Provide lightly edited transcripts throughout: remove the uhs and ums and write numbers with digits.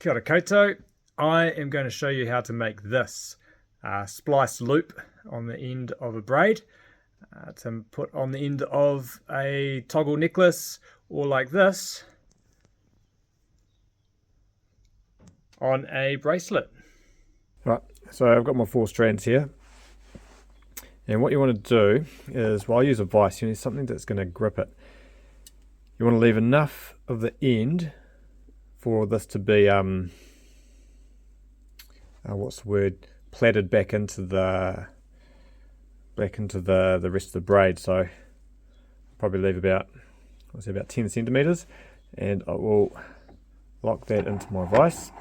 Kia ora koutou. I am going to show you how to make this splice loop on the end of a braid to put on the end of a toggle necklace, or like this on a bracelet. Right, so I've got my 4 strands here, and what you want to do is, while I use a vise, you need something that's going to grip it. You want to leave enough of the end for this to be what's the word, plaited back into the rest of the braid. So probably leave about 10 centimeters, and I will lock that into my vise.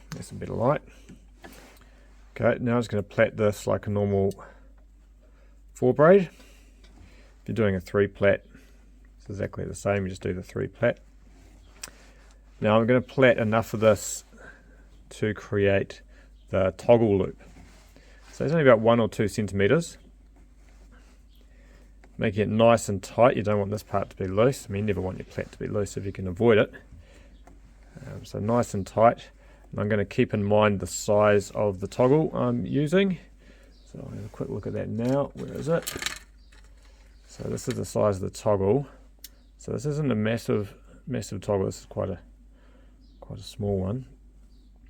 That's a bit of light. Okay, now I'm just going to plait this like a normal 4 braid. If you're doing a 3 plait, it's exactly the same, you just do the 3 plait. Now I'm going to plait enough of this to create the toggle loop. So it's only about 1 or 2 centimeters. Making it nice and tight. You don't want this part to be loose. I mean, you never want your plait to be loose if you can avoid it. So nice and tight. And I'm going to keep in mind the size of the toggle I'm using. So I'll have a quick look at that now. Where is it? So this is the size of the toggle. So this isn't a massive toggle. This is quite a small one.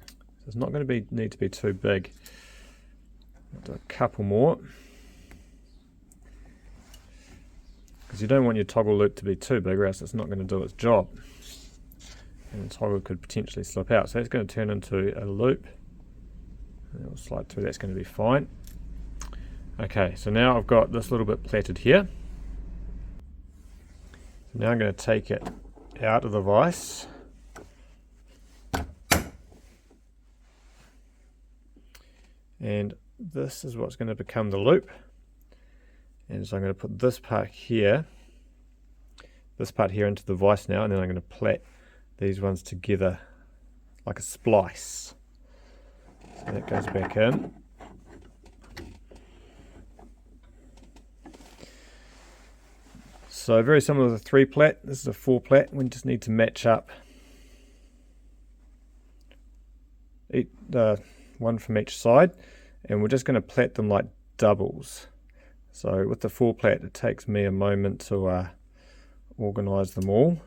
So it's not going to need to be too big. I'll do a couple more, because you don't want your toggle loop to be too big, or else it's not going to do its job, and the toggle could potentially slip out. So it's going to turn into a loop, and it'll slide through. That's going to be fine. Okay, so now I've got this little bit plaited here. So now I'm going to take it out of the vise. And this is what's going to become the loop. And so I'm going to put this part here into the vise now, and then I'm going to plait these ones together like a splice. So that goes back in. So very similar to the 3 plait, this is a 4 plait. We just need to match up one from each side, and we're just going to plait them like doubles. So with the 4 plait, it takes me a moment to organize them all,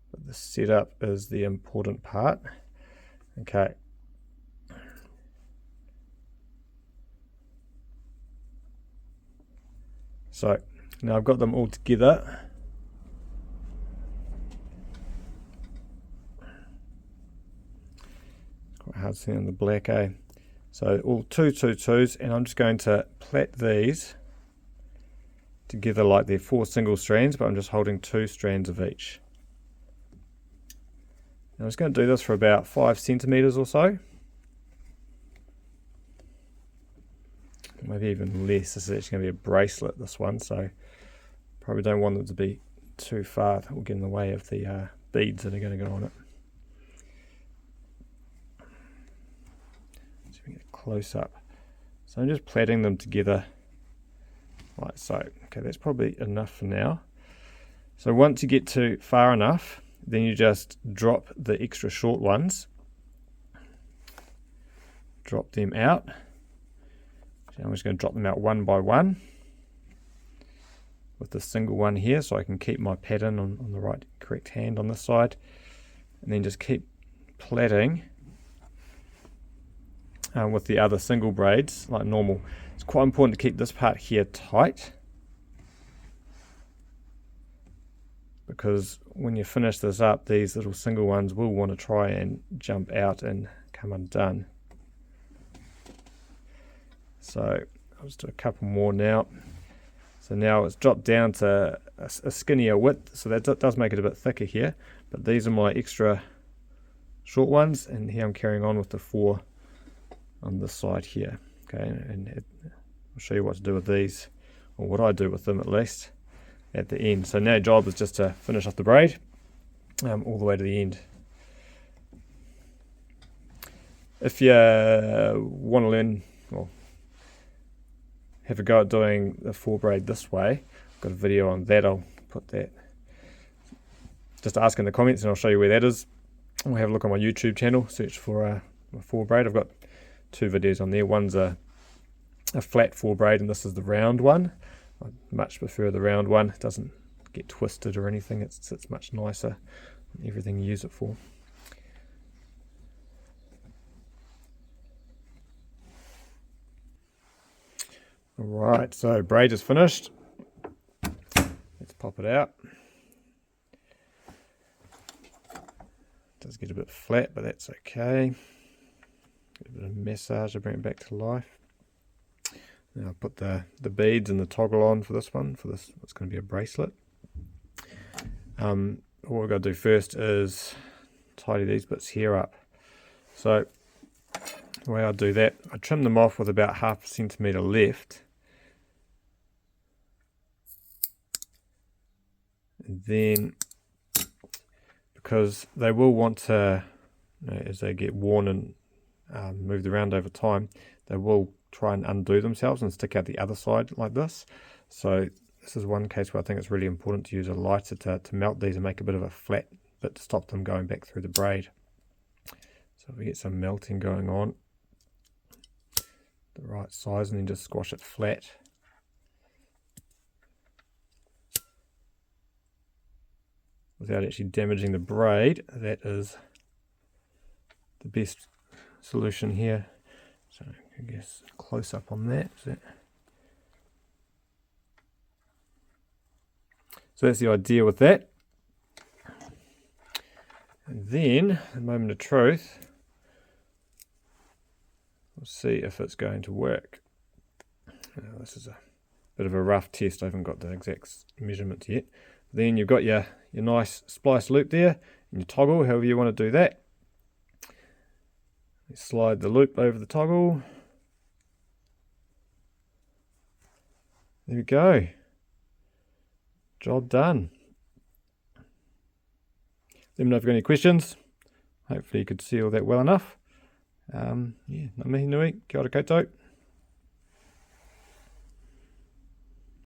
but the setup is the important part. Okay, so now I've got them all together. Hard to see on the black, eh? So all 2 2s, and I'm just going to plait these together like they're 4 single strands, but I'm just holding 2 strands of each. And I'm just going to do this for about 5 centimeters or so, maybe even less. This is actually going to be a bracelet, this one, so probably don't want them to be too far. That will get in the way of the beads that are going to go on it. Close up. So I'm just plaiting them together like so. Okay, that's probably enough for now. So once you get to far enough, then you just drop the extra short ones. Drop them out. So I'm just going to drop them out one by one with the single one here, so I can keep my pattern on the correct hand on this side, and then just keep plaiting with the other single braids like normal. It's quite important to keep this part here tight, because when you finish this up, these little single ones will want to try and jump out and come undone. So I'll just do a couple more now. So now it's dropped down to a skinnier width, so that does make it a bit thicker here, but these are my extra short ones, and here I'm carrying on with the 4 on this side here. Okay, and I'll show you what to do with these, or what I do with them at least, at the end. So now your job is just to finish off the braid all the way to the end. If you want to learn, or have a go at doing the 4 braid this way, got a video on that. I'll put that. Just ask in the comments and I'll show you where that is. Or have a look on my YouTube channel, search for my 4 braid. I've got 2 videos on there. One's a flat 4 braid and this is the round one. I much prefer the round one. It doesn't get twisted or anything. It sits much nicer on everything you use it for. Alright, so braid is finished. Let's pop it out. It does get a bit flat, but that's okay. Get a bit of massage to bring it back to life. Now I'll put the beads and the toggle on for this one. For this, it's going to be a bracelet. What we've got to do first is tidy these bits here up. So the way I do that, I trim them off with about 1/2 centimetre left. And then, because they will want to, as they get worn and moved around over time, they will try and undo themselves and stick out the other side like this. So this is one case where I think it's really important to use a lighter to melt these and make a bit of a flat bit to stop them going back through the braid. So if we get some melting going on, the right size, and then just squash it flat. Without actually damaging the braid, that is the best solution here. So I guess close up on that. So that's the idea with that. And then, the moment of truth, we'll see if it's going to work. This is a bit of a rough test. I haven't got the exact measurements yet. Then you've got your nice splice loop there, and your toggle, however you want to do that. You slide the loop over the toggle. There we go. Job done. Let me know if you've got any questions. Hopefully you could see all that well enough. Yeah, ngā mihi nui, kia ora koutou.